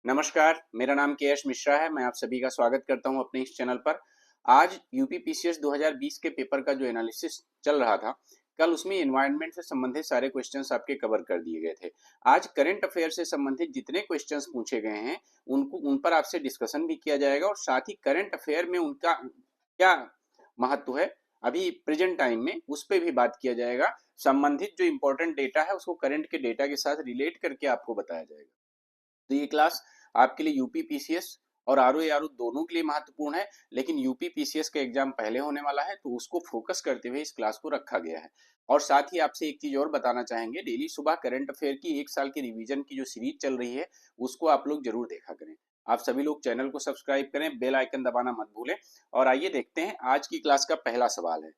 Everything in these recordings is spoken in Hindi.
नमस्कार, मेरा नाम के एस मिश्रा है। मैं आप सभी का स्वागत करता हूं अपने इस चैनल पर। आज यूपी पीसीएस 2020 के पेपर का जो एनालिसिस चल रहा था, कल उसमें एनवायरनमेंट से संबंधित सारे क्वेश्चंस आपके कवर कर दिए गए थे। आज करंट अफेयर से संबंधित जितने क्वेश्चंस पूछे गए हैं, उन पर आपसे डिस्कशन भी किया जाएगा और साथ ही करंट अफेयर में उनका क्या महत्व है अभी प्रेजेंट टाइम में, उस पर भी बात किया जाएगा। संबंधित जो इंपॉर्टेंट डेटा है उसको करंट के डेटा के साथ रिलेट करके आपको बताया जाएगा। तो ये क्लास आपके लिए यूपी पीसीएस और आरओ एआरओ दोनों के लिए महत्वपूर्ण है, लेकिन यूपी पीसीएस का एग्जाम पहले होने वाला है तो उसको फोकस करते हुए इस क्लास को रखा गया है। और साथ ही आपसे एक चीज और बताना चाहेंगे, डेली सुबह करंट अफेयर की एक साल की रिवीजन की जो सीरीज चल रही है उसको आप लोग जरूर देखा करें। आप सभी लोग चैनल को सब्सक्राइब करें, बेल आइकन दबाना मत भूलें। और आइए देखते हैं आज की क्लास का पहला सवाल है।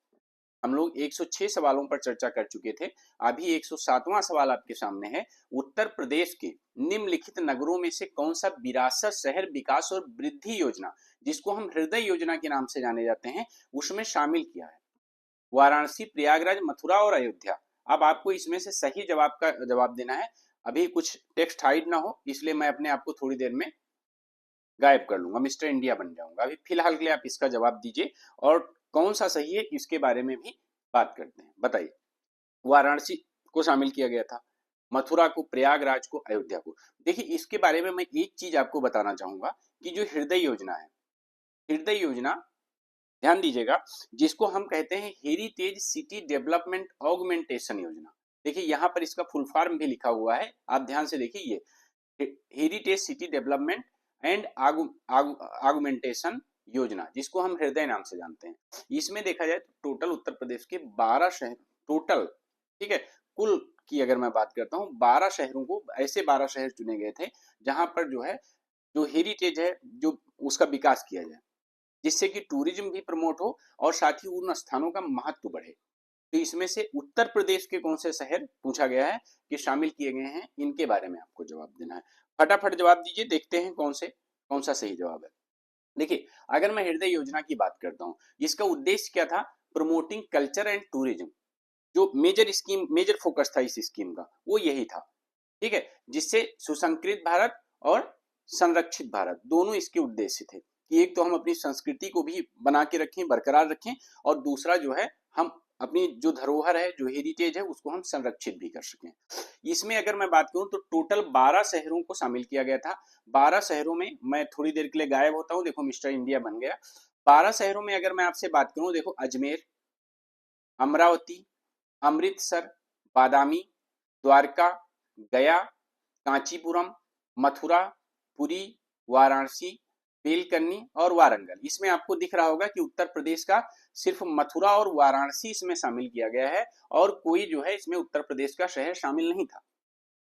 हम लोग 106 सवालों पर चर्चा कर चुके थे। अभी 107वां सवाल आपके सामने है। उत्तर प्रदेश के निम्नलिखित नगरों में से कौन सा विरासत शहर विकास और वृद्धि योजना, जिसको हम हृदय योजना के नाम से जाने जाते हैं, उसमें शामिल किया है? वाराणसी, प्रयागराज, मथुरा और अयोध्या। अब आपको इसमें से सही जवाब का जवाब देना है। अभी कुछ टेक्स्ट हाइड ना हो, इसलिए मैं अपने आप को थोड़ी देर में गायब कर लूंगा, मिस्टर इंडिया बन जाऊंगा। अभी फिलहाल के लिए आप इसका जवाब दीजिए और कौन सा सही है इसके बारे में भी बात करते हैं। बताइए। वाराणसी को शामिल किया गया था, मथुरा को, प्रयागराज को, अयोध्या को। देखिए, इसके बारे में मैं एक चीज आपको बताना चाहूंगा कि जो हृदय योजना है, हृदय योजना, ध्यान दीजिएगा, जिसको हम कहते हैं हेरिटेज सिटी डेवलपमेंट ऑगमेंटेशन योजना। देखिए यहाँ पर इसका फुल फॉर्म भी लिखा हुआ है, आप ध्यान से देखिए। ये हेरिटेज सिटी डेवलपमेंट एंड आगुमेंटेशन योजना, जिसको हम हृदय नाम से जानते हैं। इसमें देखा जाए तो टोटल उत्तर प्रदेश के 12 शहर, टोटल, ठीक है, कुल की अगर मैं बात करता हूँ, 12 शहरों को, ऐसे 12 शहर चुने गए थे जहां पर जो है, जो हेरिटेज है, जो उसका विकास किया जाए, जिससे कि टूरिज्म भी प्रमोट हो और साथ ही उन स्थानों का महत्व बढ़े। तो इसमें से उत्तर प्रदेश के कौन से शहर पूछा गया है कि शामिल किए गए हैं, इनके बारे में आपको जवाब देना है। फटाफट जवाब दीजिए, देखते हैं कौन सा सही जवाब है। देखिए, अगर मैं हृदय योजना की बात करता हूं, इसका उद्देश्य क्या था? Promoting culture and tourism. जो मेजर फोकस था इस स्कीम का, वो यही था, ठीक है, जिससे सुसंस्कृत भारत और संरक्षित भारत दोनों इसके उद्देश्य थे कि एक तो हम अपनी संस्कृति को भी बना के रखें, बरकरार रखें, और दूसरा जो है, हम अपनी जो धरोहर है, जो हेरिटेज है, उसको हम संरक्षित भी कर सकें। इसमें अगर मैं बात करूं तो टोटल 12 शहरों को शामिल किया गया था। 12 शहरों में मैं थोड़ी देर के लिए गायब होता हूं, देखो मिस्टर इंडिया बन गया। 12 शहरों में अगर मैं आपसे बात करूं, देखो, अजमेर, अमरावती, अमृतसर, बादामी, द्वारका, गया, कांचीपुरम, मथुरा, पुरी, वाराणसी, बेलकन्नी और वारंगल। इसमें आपको दिख रहा होगा कि उत्तर प्रदेश का सिर्फ मथुरा और वाराणसी इसमें शामिल किया गया है, और कोई जो है इसमें उत्तर प्रदेश का शहर शामिल नहीं था।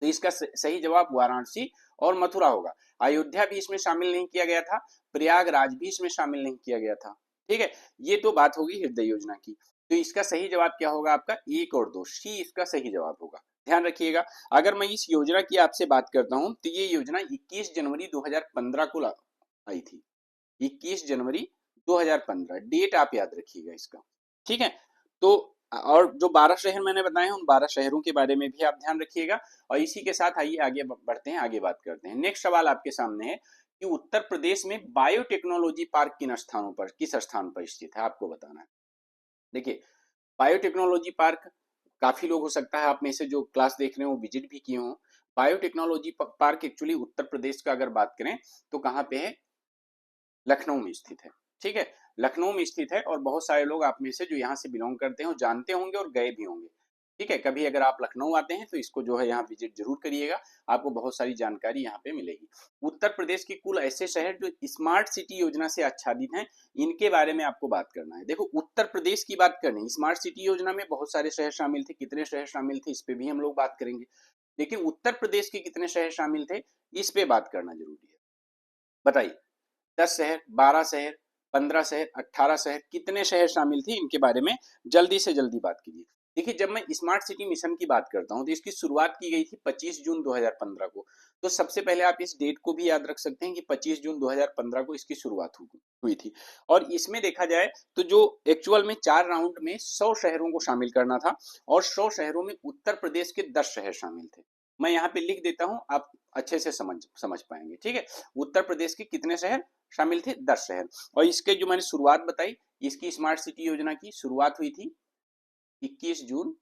तो इसका सही जवाब वाराणसी और मथुरा होगा। अयोध्या भी इसमें शामिल नहीं किया गया था, प्रयागराज भी इसमें शामिल नहीं किया गया था, ठीक है। ये तो बात होगी हृदय योजना की। तो इसका सही जवाब क्या होगा? आपका 1 और 2, सी इसका सही जवाब होगा। ध्यान रखिएगा। अगर मैं इस योजना की आपसे बात करता हूं तो ये योजना 21 जनवरी 2015 को आई थी। 21 जनवरी 2015 डेट आप याद रखिएगा इसका, ठीक है। तो और जो 12 शहर मैंने बताए हैं, उन 12 शहरों के बारे में भी आप ध्यान रखिएगा। और इसी के साथ आइए आगे बढ़ते हैं, आगे बात करते हैं। नेक्स्ट सवाल आपके सामने है कि उत्तर प्रदेश में बायोटेक्नोलॉजी पार्क किस स्थान पर स्थित है, आपको बताना है। देखिए, बायोटेक्नोलॉजी पार्क, काफी लोग हो सकता है आप में से जो क्लास देख रहे हो विजिट भी किए हो। Biotechnology park actually Uttar Pradesh का अगर बात करें तो कहाँ पे है? लखनऊ में स्थित है, ठीक है। लखनऊ में स्थित है, और बहुत सारे लोग आप में से जो यहाँ से बिलोंग करते हैं जानते होंगे और गए भी होंगे, ठीक है। कभी अगर आप लखनऊ आते हैं तो इसको जो है यहाँ विजिट जरूर करिएगा, आपको बहुत सारी जानकारी यहाँ पे मिलेगी। उत्तर प्रदेश के कुल ऐसे शहर जो स्मार्ट सिटी योजना से आच्छादित हैं, इनके बारे में आपको बात करना है। देखो, उत्तर प्रदेश की बात करनी, स्मार्ट सिटी योजना में बहुत सारे शहर शामिल थे, कितने शहर शामिल थे इस पे भी हम लोग बात करेंगे, लेकिन उत्तर प्रदेश के कितने शहर शामिल थे इस पे बात करना जरूरी है। बताइए, 10 शहर, 12 शहर, 15 शहर, 18 शहर, कितने शहर शामिल थे, इनके बारे में जल्दी से जल्दी बात कीजिए। देखिए, जब मैं स्मार्ट सिटी मिशन की बात करता हूं तो इसकी शुरुआत की गई थी 25 जून 2015 को। तो सबसे पहले आप इस डेट को भी याद रख सकते हैं कि 25 जून 2015 को इसकी शुरुआत हुई थी। और इसमें देखा जाए तो जो एक्चुअल में 4 राउंड में 100 शहरों को शामिल करना था, और 100 शहरों में उत्तर प्रदेश के 10 शहर शामिल थे। मैं यहाँ पे लिख देता हूँ, आप अच्छे से समझ पाएंगे। ठीक है, उत्तर प्रदेश के कितने शहर शामिल थे? 10 शहर। और इसके जो मैंने शुरुआत बताई, इसकी स्मार्ट सिटी योजना की शुरुआत हुई थी 21 जून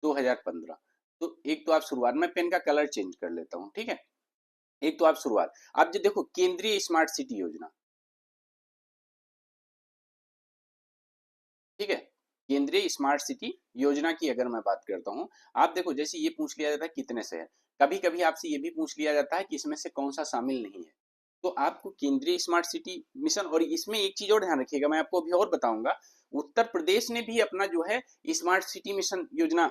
2015। तो एक तो आप शुरुआत में पेन का कलर चेंज कर लेता हूं। ठीक है, एक तो आप शुरुआत, आप जो देखो केंद्रीय स्मार्ट सिटी योजना, ठीक है, केंद्रीय स्मार्ट सिटी योजना की अगर मैं बात करता हूं, आप देखो जैसे ये पूछ लिया जाता है कितने शहर, कभी कभी आपसे ये भी पूछ लिया जाता है कि इसमें से कौन सा शामिल नहीं है। तो आपको केंद्रीय स्मार्ट सिटी मिशन, और इसमें एक चीज और ध्यान रखिएगा, मैं आपको अभी और बताऊंगा, उत्तर प्रदेश ने भी अपना जो है स्मार्ट सिटी मिशन योजना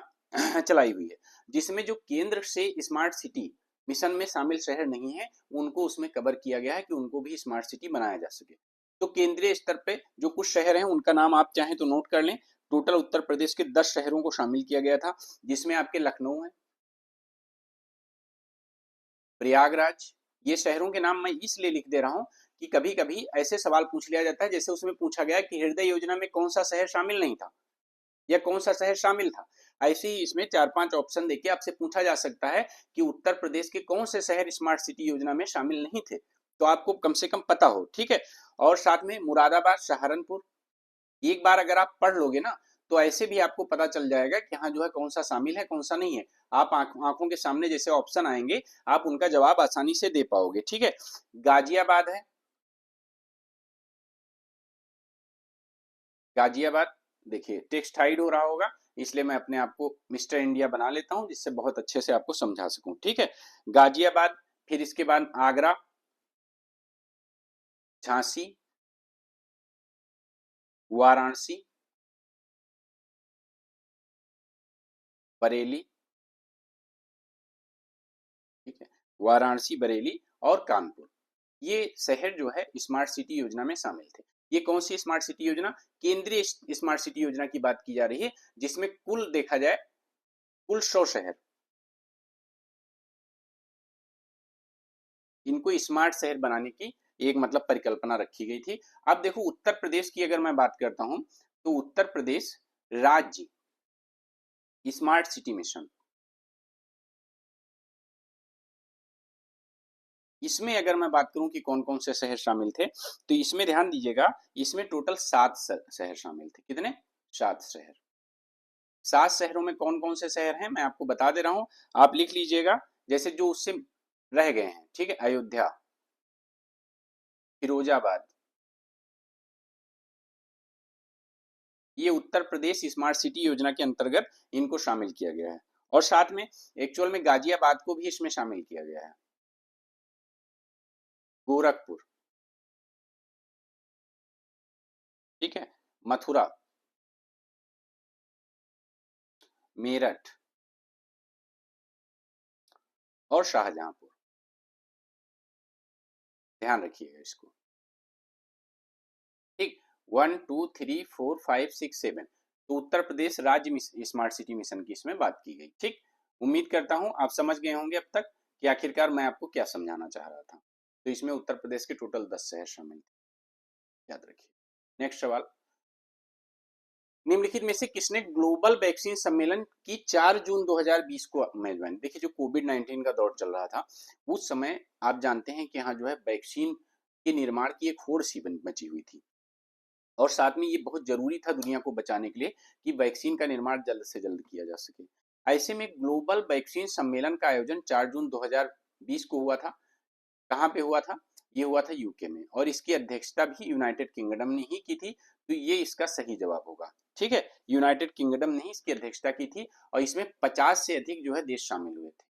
चलाई हुई है, जिसमें जो केंद्र से स्मार्ट सिटी मिशन में शामिल शहर नहीं है उनको उसमें कवर किया गया है कि उनको भी स्मार्ट सिटी बनाया जा सके। तो केंद्रीय स्तर पे जो कुछ शहर हैं उनका नाम आप चाहें तो नोट कर लें। टोटल उत्तर प्रदेश के 10 शहरों को शामिल किया गया था, जिसमें आपके लखनऊ है, प्रयागराज, ये शहरों के नाम मैं इसलिए लिख दे रहा हूं कि कभी कभी ऐसे सवाल पूछ लिया जाता है, जैसे उसमें पूछा गया कि हृदय योजना में कौन सा शहर शामिल नहीं था या कौन सा शहर शामिल था। ऐसे ही इसमें 4-5 ऑप्शन देके आपसे पूछा जा सकता है कि उत्तर प्रदेश के कौन से शहर स्मार्ट सिटी योजना में शामिल नहीं थे, तो आपको कम से कम पता हो। ठीक है, और साथ में मुरादाबाद, सहारनपुर, एक बार अगर आप पढ़ लोगे ना तो ऐसे भी आपको पता चल जाएगा कि हाँ जो है कौन सा शामिल है कौन सा नहीं है। आप आंखों के सामने जैसे ऑप्शन आएंगे आप उनका जवाब आसानी से दे पाओगे। ठीक है, गाजियाबाद है, गाजियाबाद, देखिए टेक्स्ट हाइड हो रहा होगा इसलिए मैं अपने आप को मिस्टर इंडिया बना लेता हूं जिससे बहुत अच्छे से आपको समझा सकूं। ठीक है, गाजियाबाद, फिर इसके बाद आगरा, झांसी, वाराणसी, बरेली, ठीक है, वाराणसी, बरेली और कानपुर, ये शहर जो है स्मार्ट सिटी योजना में शामिल थे। ये कौन सी स्मार्ट सिटी योजना? केंद्रीय स्मार्ट सिटी योजना की बात की जा रही है, जिसमें कुल देखा जाए कुल 100 शहर, इनको स्मार्ट शहर बनाने की एक मतलब परिकल्पना रखी गई थी। अब देखो उत्तर प्रदेश की अगर मैं बात करता हूं, तो उत्तर प्रदेश राज्य स्मार्ट सिटी मिशन, इसमें अगर मैं बात करूं कि कौन कौन से शहर शामिल थे, तो इसमें ध्यान दीजिएगा, इसमें टोटल 7 शहर शामिल थे। कितने? 7 शहर। 7 शहरों में कौन कौन से शहर हैं मैं आपको बता दे रहा हूं, आप लिख लीजिएगा, जैसे जो उससे रह गए हैं। ठीक है, अयोध्या, फिरोजाबाद, ये उत्तर प्रदेश स्मार्ट सिटी योजना के अंतर्गत इनको शामिल किया गया है। और साथ में एक्चुअल में गाजियाबाद को भी इसमें शामिल किया गया है। गोरखपुर, ठीक है, मथुरा, मेरठ और शाहजहांपुर, ध्यान रखिएगा इसको। ठीक, 1 2 3 4 5 6 7, तो उत्तर प्रदेश राज्य स्मार्ट सिटी मिशन की इसमें बात की गई। ठीक, उम्मीद करता हूं आप समझ गए होंगे अब तक कि आखिरकार मैं आपको क्या समझाना चाह रहा था। तो इसमें उत्तर प्रदेश के टोटल 10 शहर शामिल थे, याद रखिए। नेक्स्ट सवाल, निम्नलिखित में से किसने ग्लोबल वैक्सीन सम्मेलन की 4 जून 2020 को मेजबानी? देखिए जो कोविड 19 का दौर चल रहा था उस समय आप जानते हैं कि यहाँ जो है वैक्सीन के निर्माण की एक होड़ सी बची हुई थी, और साथ में ये बहुत जरूरी था दुनिया को बचाने के लिए कि वैक्सीन का निर्माण जल्द से जल्द किया जा सके। ऐसे में ग्लोबल वैक्सीन सम्मेलन का आयोजन 4 जून 2020 को हुआ था। कहाँ पे हुआ था? ये हुआ था यूके में, और इसकी अध्यक्षता भी यूनाइटेड किंगडम ने ही की थी। तो ये इसका सही जवाब होगा। ठीक है, यूनाइटेड किंगडम ने ही इसकी अध्यक्षता की थी, और इसमें 50 से अधिक जो है देश शामिल हुए थे।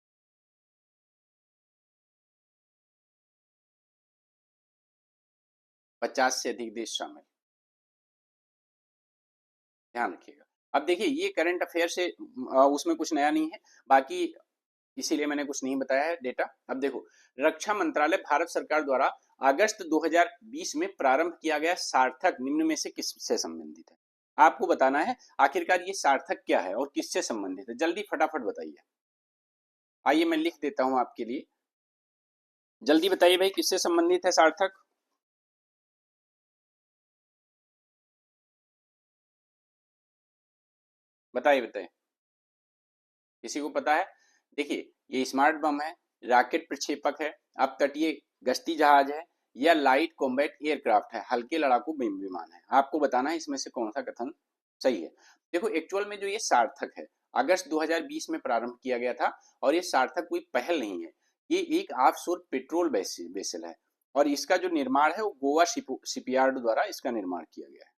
50 से अधिक देश शामिल, ध्यान रखिएगा। अब देखिए ये करंट अफेयर से उसमें कुछ नया नहीं है, बाकी इसीलिए मैंने कुछ नहीं बताया है डेटा। अब देखो, रक्षा मंत्रालय भारत सरकार द्वारा अगस्त 2020 में प्रारंभ किया गया सार्थक निम्न में से किससे संबंधित है? आपको बताना है आखिरकार ये सार्थक क्या है और किससे संबंधित है, जल्दी फटाफट बताइए। आइए मैं लिख देता हूं आपके लिए, जल्दी बताइए भाई किससे संबंधित है सार्थक। बताइए बताइए, किसी को पता है? देखिए ये स्मार्ट बम है, रॉकेट प्रक्षेपक है, अब तटीय गश्ती जहाज है, या लाइट कॉम्बैट एयरक्राफ्ट है, हल्के लड़ाकू विमान है। आपको बताना है इसमें से कौन सा कथन सही है। देखो एक्चुअल में जो ये सार्थक है, अगस्त 2020 में प्रारंभ किया गया था, और ये सार्थक कोई पहल नहीं है, ये एक ऑफशोर पेट्रोल वेसल है, और इसका जो निर्माण है वो गोवा शिपयार्ड द्वारा इसका निर्माण किया गया है।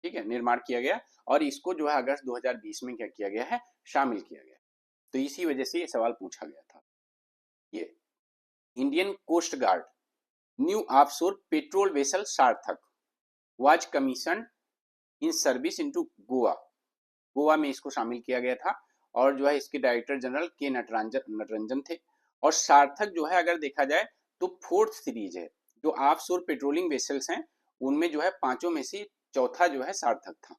ठीक है, निर्माण किया गया, और इसको जो है अगस्त 2020 में क्या किया गया है, शामिल किया गया। तो इसी वजह से ये सवाल पूछा गया था। ये Indian coast guard new offshore patrol vessel Sarthak was commission in service into Goa, Goa में इसको शामिल किया गया था, और जो है इसके डायरेक्टर जनरल के नटरंजन थे। और सार्थक जो है अगर देखा जाए तो फोर्थ सीरीज है, जो ऑफशोर पेट्रोलिंग वेसल्स हैं उनमें जो है पांचों में से चौथा जो है सार्थक था।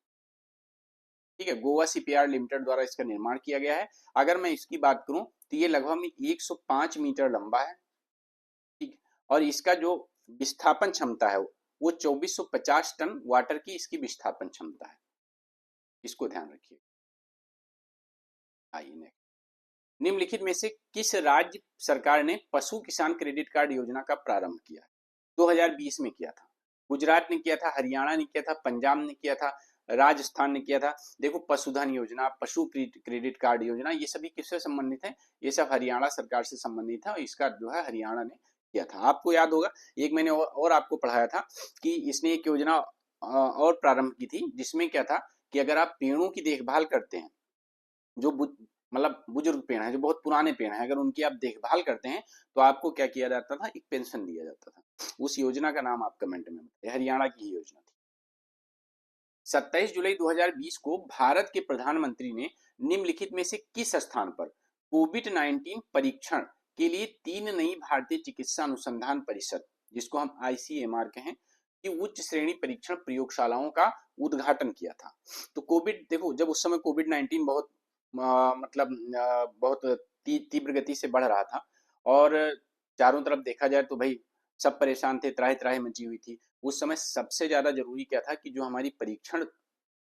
ठीक है, गोवा सीपीआर लिमिटेड द्वारा इसका निर्माण किया गया है। अगर मैं इसकी बात करूं तो ये लगभग 105 मीटर लंबा है। ठीक है, और इसका जो विस्थापन क्षमता है वो 2450 टन वाटर की इसकी विस्थापन क्षमता है, इसको ध्यान रखिए। आइए, निम्नलिखित में से किस राज्य सरकार ने पशु किसान क्रेडिट कार्ड योजना का प्रारंभ किया? 2020 में किया था। गुजरात ने किया था, हरियाणा ने किया था, पंजाब ने किया था, राजस्थान ने किया था। देखो पशुधन योजना, पशु क्रेडिट कार्ड योजना, ये सभी किससे संबंधित है? ये सब हरियाणा सरकार से संबंधित है, और इसका जो है हरियाणा ने किया था। आपको याद होगा एक मैंने और आपको पढ़ाया था कि इसने एक योजना और प्रारंभ की थी, जिसमें क्या था कि अगर आप पेड़ों की देखभाल करते हैं, जो मतलब बुजुर्ग पेड़ हैं, जो बहुत पुराने पेड़ हैं, अगर उनकी आप देखभाल करते हैं तो आपको क्या किया जाता था, एक पेंशन दिया जाता था। उस योजना का नाम आप कमेंट में बताइए, हरियाणा की योजना थी। 27 जुलाई 2020 को भारत के प्रधानमंत्री ने निम्नलिखित में से किस स्थान पर कोविड-19 परीक्षण के लिए 3 नई भारतीय चिकित्सा अनुसंधान परिषद, जिसको हम आईसीएमआर कहें, की उच्च श्रेणी परीक्षण प्रयोगशालाओं का उद्घाटन किया था? तो कोविड, देखो जब उस समय कोविड-19 बहुत मतलब बहुत तीव्र गति से बढ़ रहा था, और चारों तरफ देखा जाए तो भाई सब परेशान थे, त्राहि त्राहि मची हुई थी। उस समय सबसे ज्यादा जरूरी क्या था कि जो हमारी परीक्षण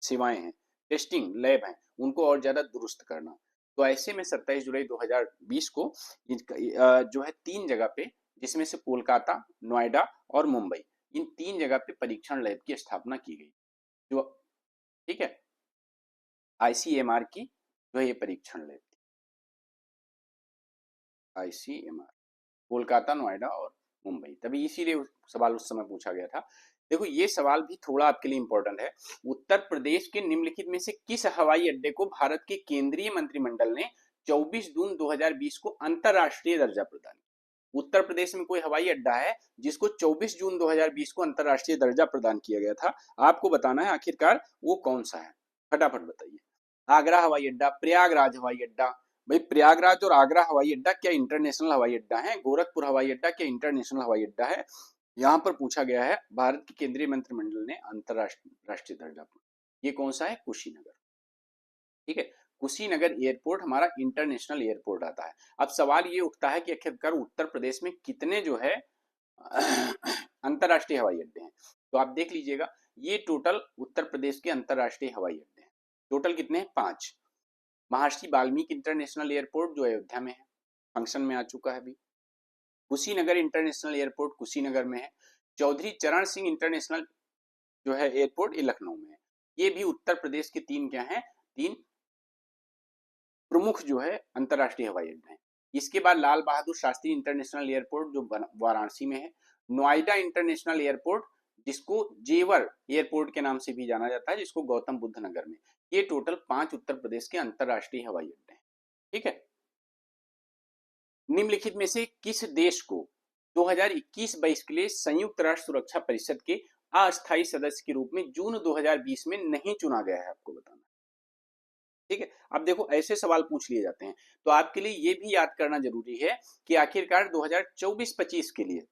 सेवाएं हैं, टेस्टिंग लैब हैं, उनको और ज्यादा दुरुस्त करना। तो ऐसे में 27 जुलाई 2020 को जो है 3 जगह पे, जिसमें से कोलकाता, नोएडा और मुंबई, इन 3 जगह पे परीक्षण लैब की स्थापना की गई। जो ठीक है, आईसीएमआर की जो ये परीक्षण लैब थी, आईसीएमआर, कोलकाता, नोएडा और मुंबई। तभी इसीलिए सवाल उस समय पूछा गया था। देखो ये सवाल भी थोड़ा आपके लिए इंपॉर्टेंट है। उत्तर प्रदेश के निम्नलिखित में से किस हवाई अड्डे को भारत के केंद्रीय मंत्रिमंडल ने 24 जून 2020 को अंतरराष्ट्रीय दर्जा प्रदान किया? उत्तर प्रदेश में कोई हवाई अड्डा है जिसको 24 जून 2020 को अंतरराष्ट्रीय दर्जा प्रदान किया गया था? आपको बताना है आखिरकार वो कौन सा है, फटाफट बताइए। आगरा हवाई अड्डा, प्रयागराज हवाई अड्डा? भाई प्रयागराज और आगरा हवाई अड्डा क्या इंटरनेशनल हवाई अड्डा है? गोरखपुर हवाई अड्डा क्या इंटरनेशनल हवाई अड्डा है? यहाँ पर पूछा गया है, भारत के केंद्रीय मंत्रिमंडल ने अंतरराष्ट्रीय दर्जा पर, ये कौन सा है? कुशीनगर। ठीक है, कुशीनगर एयरपोर्ट हमारा इंटरनेशनल एयरपोर्ट आता है। अब सवाल ये उठता है कि आखिरकार उत्तर प्रदेश में कितने जो है अंतरराष्ट्रीय हवाई अड्डे हैं? तो आप देख लीजिएगा, ये टोटल उत्तर प्रदेश के अंतरराष्ट्रीय हवाई अड्डे हैं। टोटल कितने हैं? 5। महर्षि वाल्मीकि इंटरनेशनल एयरपोर्ट जो अयोध्या में है, फंक्शन में आ चुका है अभी। कुशीनगर इंटरनेशनल एयरपोर्ट कुशीनगर में है। चौधरी चरण सिंह इंटरनेशनल जो है एयरपोर्ट, ये लखनऊ में है। ये भी उत्तर प्रदेश के 3 क्या हैं? 3 प्रमुख जो है अंतरराष्ट्रीय हवाई अड्डे हैं। इसके बाद लाल बहादुर शास्त्री इंटरनेशनल एयरपोर्ट जो वाराणसी में है। नोएडा इंटरनेशनल एयरपोर्ट, जिसको जेवर एयरपोर्ट के नाम से भी जाना जाता है, जिसको गौतम बुद्ध नगर में। ये टोटल 5 उत्तर प्रदेश के अंतरराष्ट्रीय हवाई अड्डे हैं। ठीक है, निम्नलिखित में से किस देश को 2021-22 के लिए संयुक्त राष्ट्र सुरक्षा परिषद के अस्थायी सदस्य के रूप में जून 2020 में नहीं चुना गया है? आपको बताना। ठीक है, अब देखो ऐसे सवाल पूछ लिए जाते हैं, तो आपके लिए ये भी याद करना जरूरी है कि आखिरकार 2024-25 के लिए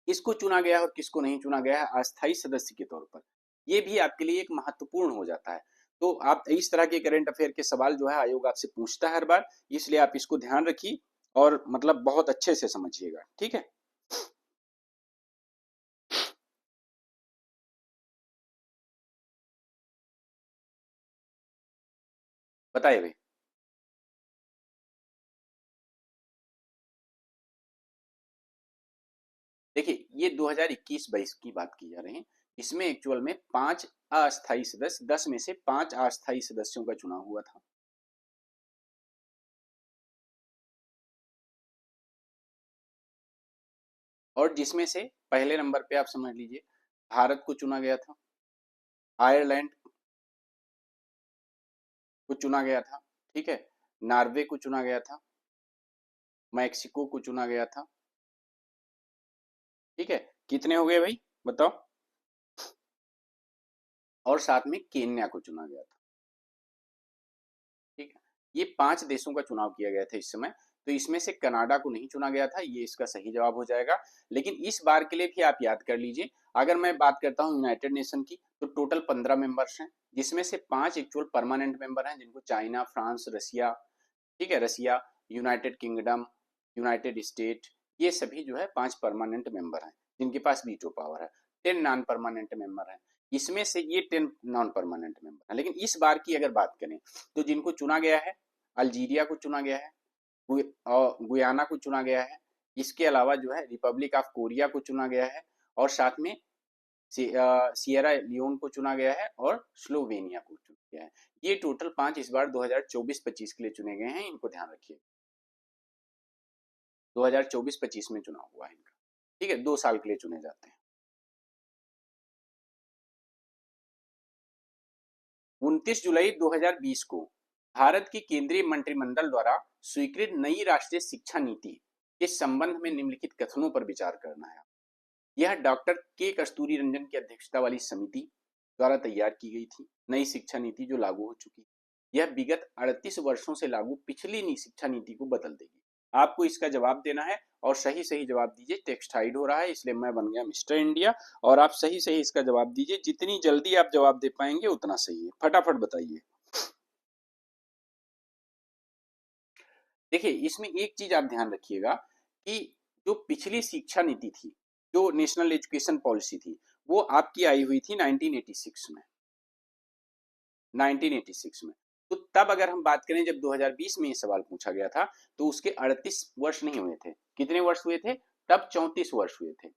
किसको चुना गया है और किसको नहीं चुना गया है अस्थायी सदस्य के तौर पर। ये भी आपके लिए एक महत्वपूर्ण हो जाता है। तो आप इस तरह के करंट अफेयर के सवाल जो है आयोग आपसे पूछता है हर बार, इसलिए आप इसको ध्यान रखिए और मतलब बहुत अच्छे से समझिएगा। ठीक है। बताइए भाई। देखिए, ये 2021-22 की बात की जा रही है। इसमें एक्चुअल में 5 अस्थायी सदस्य, 10 में से 5 अस्थायी सदस्यों का चुनाव हुआ था। और जिसमें से पहले नंबर पे आप समझ लीजिए भारत को चुना गया था, आयरलैंड को चुना गया था, ठीक है, नॉर्वे को चुना गया था, मैक्सिको को चुना गया था, ठीक है। कितने हो गए भाई, बताओ। और साथ में केन्या को चुना गया था, ठीक है। ये 5 देशों का चुनाव किया गया था इस समय। तो इसमें से कनाडा को नहीं चुना गया था, ये इसका सही जवाब हो जाएगा। लेकिन इस बार के लिए भी आप याद कर लीजिए, अगर मैं बात करता हूँ यूनाइटेड नेशन की, तो टोटल 15 मेंबर्स हैं, जिसमें से 5 एक्चुअल परमानेंट मेंबर हैं, जिनको चाइना, फ्रांस, रसिया, ठीक है, रसिया, यूनाइटेड किंगडम, यूनाइटेड स्टेट, ये सभी जो है 5 परमानेंट मेंबर हैं जिनके पास वीटो पावर है। 10 नॉन परमानेंट मेंबर हैं, इसमें से ये 10 नॉन परमानेंट मेंबर हैं। लेकिन इस बार की अगर बात करें, तो जिनको चुना गया है, अल्जीरिया को चुना गया है, गुयाना को चुना गया है, इसके अलावा जो है रिपब्लिक ऑफ कोरिया को चुना गया है, और साथ में सियरा लियोन को चुना गया है, और स्लोवेनिया को चुना गया है। ये टोटल 5 इस बार 2024-25 के लिए चुने गए हैं, इनको ध्यान रखिए। 2024-25 में चुनाव हुआ है इनका, ठीक है, 2 साल के लिए चुने जाते हैं। 29 जुलाई 2020 को भारत की केंद्रीय मंत्रिमंडल द्वारा स्वीकृत नई राष्ट्रीय शिक्षा नीति के संबंध में निम्नलिखित कथनों पर विचार करना है। यह डॉक्टर के कस्तूरी रंजन की अध्यक्षता वाली समिति द्वारा तैयार की गई थी नई शिक्षा नीति, जो लागू हो चुकी है। यह विगत 38 वर्षों से लागू पिछली नई शिक्षा नीति को बदल देगी। आपको इसका जवाब देना है, और सही सही जवाब दीजिए। टेक्स्ट हाइड हो रहा है, इसलिए मैं बन गया मिस्टर इंडिया, और आप सही सही इसका जवाब दीजिए। जितनी जल्दी आप जवाब दे पाएंगे उतना सही है, फटाफट बताइए। देखिए, इसमें एक चीज आप ध्यान रखिएगा कि जो पिछली शिक्षा नीति थी, जो नेशनल एजुकेशन पॉलिसी थी, वो आपकी आई हुई थी 1986 में। 1986 में। तो तब अगर हम बात करें, जब 2020 में ये सवाल पूछा गया था, तो उसके 38 वर्ष नहीं हुए थे। कितने वर्ष हुए थे तब? 34 वर्ष हुए थे।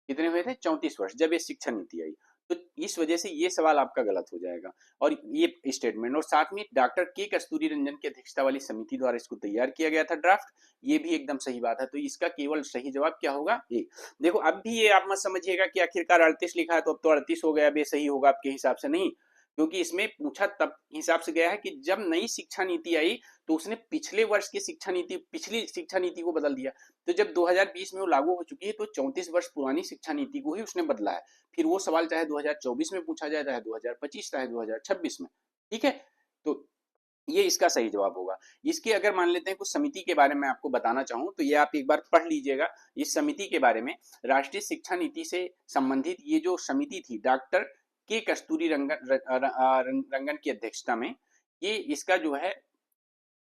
कितने हुए थे? 34 वर्ष, जब ये शिक्षा नीति आई। तो इस वजह से ये सवाल आपका गलत हो जाएगा। और ये स्टेटमेंट, और साथ में डॉक्टर के कस्तूरी रंजन की अध्यक्षता वाली समिति द्वारा इसको तैयार किया गया था ड्राफ्ट, ये भी एकदम सही बात है। तो इसका केवल सही जवाब क्या होगा? ए। देखो, अब भी ये आप मत समझिएगा कि आखिरकार 38 लिखा है तो अब तो 38 हो गया, अब ये सही होगा आपके हिसाब से, नहीं। क्योंकि इसमें पूछा तब हिसाब से गया है कि जब नई शिक्षा नीति आई, तो उसने पिछले वर्ष की शिक्षा नीति, पिछली शिक्षा नीति को बदल दिया। तो जब 2020 में वो लागू हो चुकी है, तो 34 वर्ष पुरानी शिक्षा नीति को ही उसने बदला है। फिर वो सवाल चाहे 2024 में पूछा जाए, चाहे 2025, चाहे 2026 में, ठीक है। तो ये इसका सही जवाब होगा। इसके अगर मान लेते हैं कुछ समिति के बारे में आपको बताना चाहूं, तो ये आप एक बार पढ़ लीजिएगा इस समिति के बारे में। राष्ट्रीय शिक्षा नीति से संबंधित ये जो समिति थी, डॉक्टर के कस्तूरी रंगन की अध्यक्षता में, ये इसका जो है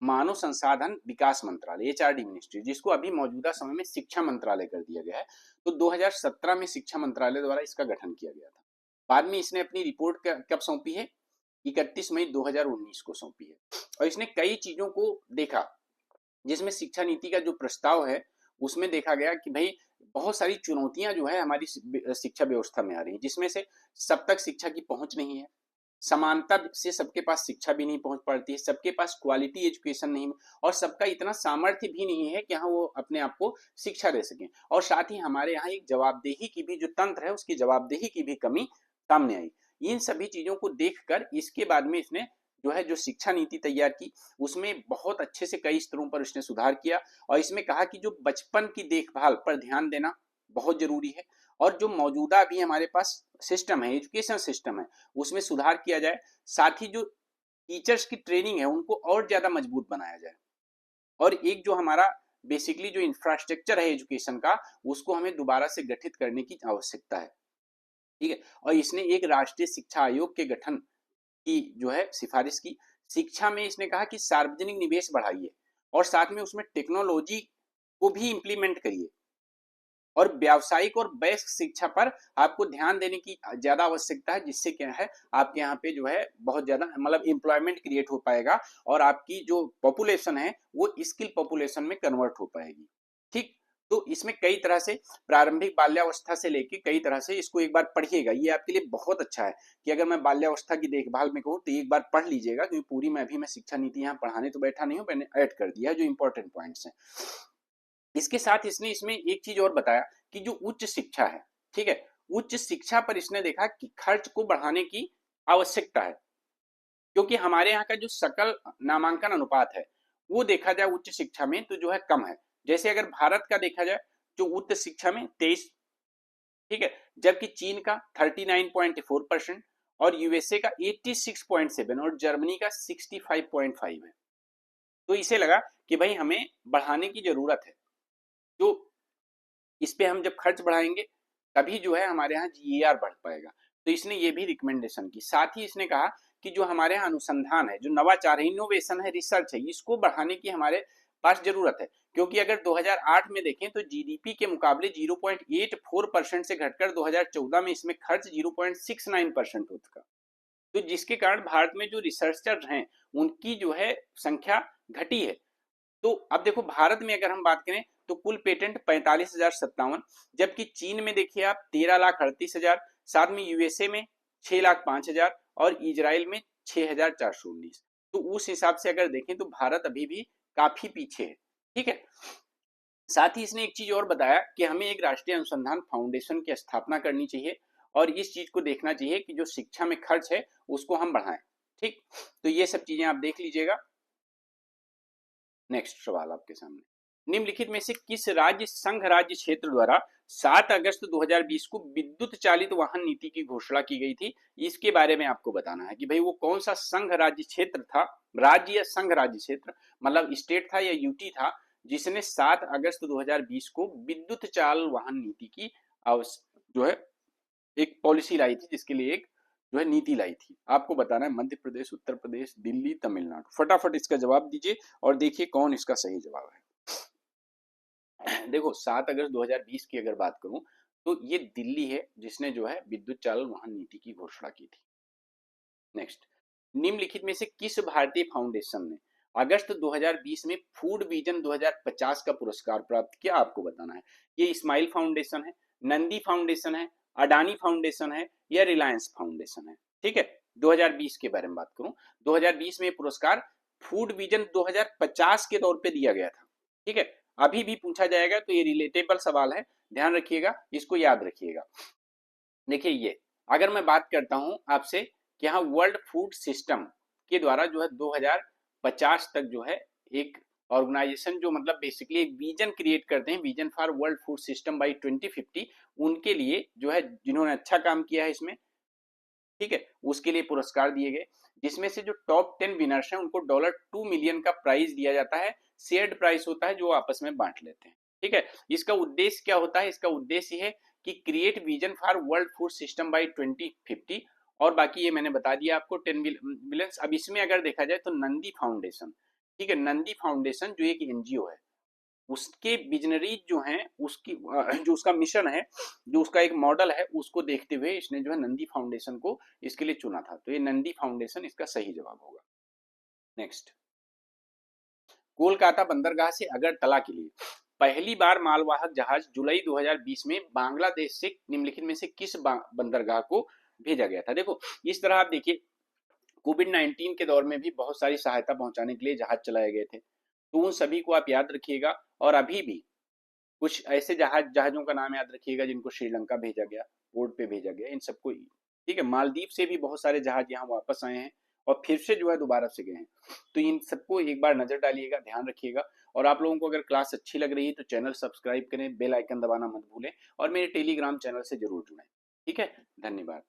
मानव संसाधन विकास मंत्रालय, एचआरडी मिनिस्ट्री, जिसको अभी मौजूदा समय में शिक्षा मंत्रालय कर दिया गया है। तो 2017 में शिक्षा मंत्रालय द्वारा इसका गठन किया गया था। बाद में इसने अपनी रिपोर्ट कब सौंपी है? 31 मई 2019 को सौंपी है। और इसने कई चीजों को देखा, जिसमें शिक्षा नीति का जो प्रस्ताव है, उसमें देखा गया कि भाई बहुत सारी चुनौतियां जो है हमारी शिक्षा व्यवस्था में आ रही है, जिसमें से सब तक शिक्षा की पहुंच नहीं है, समानता से सबके पास शिक्षा भी नहीं पहुंच पाती है, सबके पास क्वालिटी एजुकेशन नहीं, और सबका इतना सामर्थ्य भी नहीं है कि हाँ वो अपने आप को शिक्षा दे सकें। और साथ ही हमारे यहाँ एक जवाबदेही की भी जो तंत्र है, उसकी जवाबदेही की भी कमी सामने आई। इन सभी चीजों को देखकर इसके बाद में इसने जो है जो शिक्षा नीति तैयार की, उसमें बहुत अच्छे से कई स्तरों पर उसने सुधार किया। और इसमें कहा कि जो बचपन की देखभाल पर ध्यान देना बहुत जरूरी है, और जो मौजूदा अभी हमारे पास सिस्टम है, एजुकेशन सिस्टम है, उसमें सुधार किया जाए। साथ ही जो टीचर्स की ट्रेनिंग है, उनको और ज्यादा मजबूत बनाया जाए। और एक जो हमारा बेसिकली जो इंफ्रास्ट्रक्चर है एजुकेशन का, उसको हमें दोबारा से गठित करने की आवश्यकता है, ठीक है। और इसने एक राष्ट्रीय शिक्षा आयोग के गठन की जो है सिफारिश की। शिक्षा में इसने कहा कि सार्वजनिक निवेश बढ़ाइए, और साथ में उसमें टेक्नोलॉजी को भी इंप्लीमेंट करिए, और व्यावसायिक और वयस्क शिक्षा पर आपको ध्यान देने की ज्यादा आवश्यकता है, जिससे क्या है आपके यहाँ पे जो है बहुत ज्यादा मतलब एम्प्लॉयमेंट क्रिएट हो पाएगा और आपकी जो पॉपुलेशन है वो स्किल पॉपुलेशन में कन्वर्ट हो पाएगी। ठीक, तो इसमें कई तरह से प्रारंभिक बाल्यावस्था से लेके कई तरह से इसको एक बार पढ़िएगा, ये आपके लिए बहुत अच्छा है कि अगर मैं बाल्यावस्था की देखभाल में कहूँ तो एक बार पढ़ लीजिएगा, क्योंकि पूरी मैं शिक्षा नीति यहाँ पढ़ाने तो बैठा नहीं हूँ, मैंने ऐड कर दिया है जो इंपॉर्टेंट पॉइंट्स हैं। इसके साथ इसने इसमें एक चीज और बताया कि जो उच्च शिक्षा है, ठीक है, उच्च शिक्षा पर इसने देखा कि खर्च को बढ़ाने की आवश्यकता है, क्योंकि हमारे यहाँ का जो सकल नामांकन अनुपात है वो देखा जाए उच्च शिक्षा में तो जो है कम है। जैसे अगर भारत का देखा जाए जो उच्च शिक्षा में 23, ठीक है, जबकि चीन का 39.4% और यूएसए का 86.7 और जर्मनी का 65.5 है। तो इसे लगा कि भाई हमें बढ़ाने की जरूरत है, तो इस पे हम जब खर्च बढ़ाएंगे तभी जो है हमारे यहाँ जीईआर बढ़ पाएगा। तो इसने ये भी रिकमेंडेशन की। साथ ही इसने कहा कि जो हमारे यहाँ अनुसंधान है, जो नवाचार है, इनोवेशन है, रिसर्च है, इसको बढ़ाने की हमारे पास जरूरत है, क्योंकि अगर 2008 में देखें तो जीडीपी के मुकाबले 0.84% से घटकर 2014 में इसमें खर्च 0.69% हो चुका। तो जिसके कारण भारत में जो रिसर्चर हैं उनकी जो है संख्या घटी है। तो अब देखो भारत में अगर हम बात करें तो कुल पेटेंट 45,057, जबकि चीन में देखिए आप 13,38,000, साथ में यूएसए में 6,05,000 और इजराइल में 6,419। तो उस हिसाब से अगर देखें तो भारत अभी भी काफी पीछे है। ठीक है, साथ ही इसने एक चीज और बताया कि हमें एक राष्ट्रीय अनुसंधान फाउंडेशन की स्थापना करनी चाहिए और इस चीज को देखना चाहिए कि जो शिक्षा में खर्च है उसको हम बढ़ाएं। ठीक, तो ये सब चीजें आप देख लीजिएगा। नेक्स्ट सवाल आपके सामने, निम्नलिखित में से किस राज्य संघ राज्य क्षेत्र द्वारा 7 अगस्त 2020 को विद्युत चालित वाहन नीति की घोषणा की गई थी? इसके बारे में आपको बताना है कि भाई वो कौन सा संघ राज्य क्षेत्र था, राज्य या संघ राज्य क्षेत्र मतलब स्टेट था या यूटी था, जिसने 7 अगस्त 2020 को विद्युत चाल वाहन नीति की जो है एक पॉलिसी लाई थी, जिसके लिए एक जो है नीति लाई थी। आपको बताना है मध्य प्रदेश, उत्तर प्रदेश, दिल्ली, तमिलनाडु। फटाफट इसका जवाब दीजिए और देखिए कौन इसका सही जवाब है। देखो 7 अगस्त 2020 की अगर बात करूं तो ये दिल्ली है जिसने जो है विद्युत चालन वाहन नीति की घोषणा की थी। नेक्स्ट, निम्नलिखित में से किस भारतीय फाउंडेशन ने अगस्त 2020 में फूड विजन 2050 का पुरस्कार प्राप्त किया? आपको बताना है। ये स्माइल फाउंडेशन है, नंदी फाउंडेशन है, अडानी फाउंडेशन है या रिलायंस फाउंडेशन है? ठीक है, 2020 के बारे में बात करूं, 2020 में पुरस्कार फूड विजन 2050 के तौर पे दिया गया था। ठीक है, अभी भी पूछा जाएगा तो ये रिलेटेबल सवाल है, ध्यान रखिएगा, इसको याद रखिएगा। देखिए ये अगर मैं बात करता हूं आपसे कि हाँ वर्ल्ड फूड सिस्टम के द्वारा जो है 2050 तक जो है एक ऑर्गेनाइजेशन जो मतलब बेसिकली एक विजन क्रिएट करते हैं, vision for world food system by 2050, उनके लिए जो है जिन्होंने अच्छा काम किया है इसमें, ठीक है, उसके लिए पुरस्कार दिए गए, जिसमें से जो टॉप 10 विनर्स हैं उनको $2 मिलियन का प्राइज दिया जाता है। शेयर्ड प्राइस होता है जो आपस में बांट लेते हैं। ठीक है, इसका उद्देश्य क्या होता है? इसका उद्देश्य है कि create vision for world food system by 2050, और बाकी ये मैंने बता दिया आपको 10 मिलियन। अब इसमें अगर देखा जाए तो नंदी फाउंडेशन, ठीक है, नंदी फाउंडेशन जो एक एनजीओ है, उसके विजनरीज जो हैं, उसकी जो उसका मिशन है, जो उसका एक मॉडल है, उसको देखते हुए इसने जो है नंदी फाउंडेशन को इसके लिए चुना था। तो ये नंदी फाउंडेशन इसका सही जवाब होगा। नेक्स्ट, कोलकाता बंदरगाह से अगरतला के लिए पहली बार मालवाहक जहाज जुलाई 2020 में बांग्लादेश से निम्नलिखित में से किस बंदरगाह को भेजा गया था? देखो इस तरह आप देखिए, कोविड-19 के दौर में भी बहुत सारी सहायता पहुंचाने के लिए जहाज चलाए गए थे, तो उन सभी को आप याद रखिएगा। और अभी भी कुछ ऐसे जहाजों का नाम याद रखिएगा जिनको श्रीलंका भेजा गया, पोर्ट पे भेजा गया, इन सबको। ठीक है, मालदीव से भी बहुत सारे जहाज यहाँ वापस आए हैं और फिर से जो है दोबारा से गए हैं। तो इन सबको एक बार नजर डालिएगा, ध्यान रखिएगा। और आप लोगों को अगर क्लास अच्छी लग रही है तो चैनल सब्सक्राइब करें, बेल आइकन दबाना मत भूलें और मेरे टेलीग्राम चैनल से जरूर जुड़ें। ठीक है, धन्यवाद।